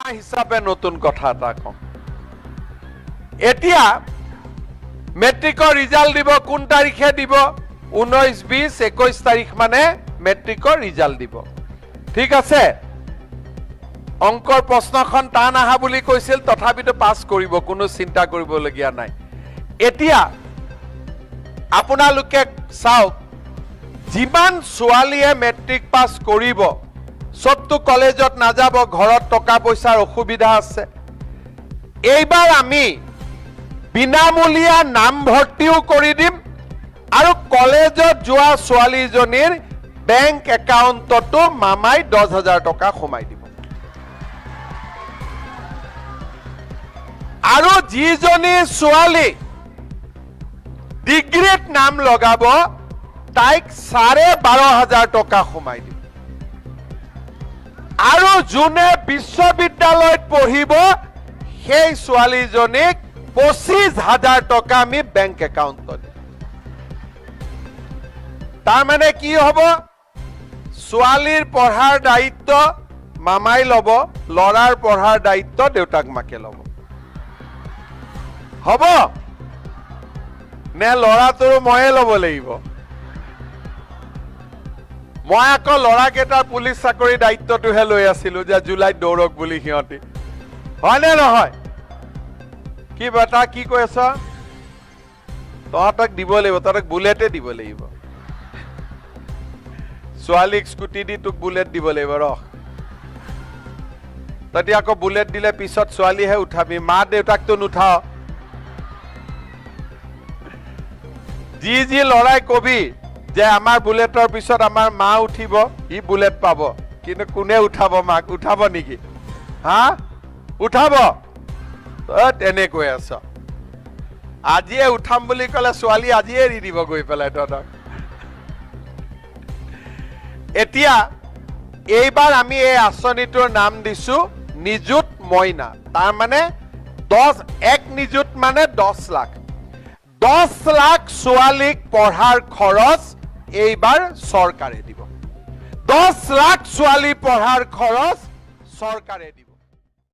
হিসাবে নতুন কথা এটা কম এতিয়া মেট্ৰিকৰ ৰিজাল্ট দিব কোন তাৰিখে দিব 19 20 21 তাৰিখ মানে মেট্ৰিকৰ ৰিজাল্ট দিব ঠিক আছে অংকৰ প্ৰশ্নখন টান আহা বুলি কৈছিল তথাপিতো পাস কৰিব কোনো চিন্তা কৰিবলগীয়া নাই এতিয়া আপোনালোকে চাওক যিমান ছোৱালীয়ে মেট্ৰিক পাস কৰিব সবটো কলেজত না যাব ঘৰত টকা পইচাৰ অসুবিধা আছে এইবাৰ আমি বিনামূলীয়া নাম ভৰ্তিও কৰি দিম আৰু কলেজত যোৱা ছোৱালীজনীৰ বেংক একাউণ্টতো মামাই 10000 টকা সোমাই দিব আৰু যিজনী ছোৱালী ডিগ্ৰীত নাম লগাব তাইক 12500 টকা সোমাই দিব আৰু যোনে বিশ্ববিদ্যালয়ত পঢ়িব সেই ছোৱালীজনীক 25000 টকা আমি বেংক একাউণ্টত তাৰ মানে কি হ'ব ছোৱালীৰ পঢ়াৰ দায়িত্ব মামাই ল'ব লৰাৰ পঢ়াৰ দায়িত্ব দেউতাক মাকে ল'ব হ'ব নে লৰাটোৰ ময়ে ল'ব লাগিব মই আকৌ লৰাকেইটাৰ পুলিচ চাকৰি দায়িত্বটোহে লৈ আছিলো যে জুলাইত দৌৰক বুলি সিহঁতি হয়নে নহয় কি বাটা কি কৈ আছ তহঁতক দিব লাগিব তহঁতক বুলেটে দিব লাগিব ছোৱালীক স্কুটি দি তোক বুলেট দিব লাগিব ৰহ তহঁতি আকৌ বুলেট দিলে পিছত ছোৱালীহে উঠাবি মা দেউতাকতো নুঠাও যি লৰাই কবি যে আমাৰ বুলেটৰ পিছত আমাৰ মা উঠিব ই বুলেট পাব কিন্তু কোনে উঠাব মাক উঠাব নেকি হা উঠাব তেনে কৈ আছ আজিয়ে উঠাম বুলি ক'লে ছোৱালী আজিয়ে এৰি দিব গৈ পেলাই তহঁতক এতিয়া এইবাৰ আমি এই আঁচনিটোৰ নাম দিছো নিযুত মইনা তাৰ মানে 1 নিযুত মানে 10 লাখ 10 লাখ ছোৱালীক পঢ়াৰ খৰচ এইবাৰ চৰকাৰে দিব 10 লাখ ছোৱালী পঢ়াৰ খৰচ চৰকাৰে দিব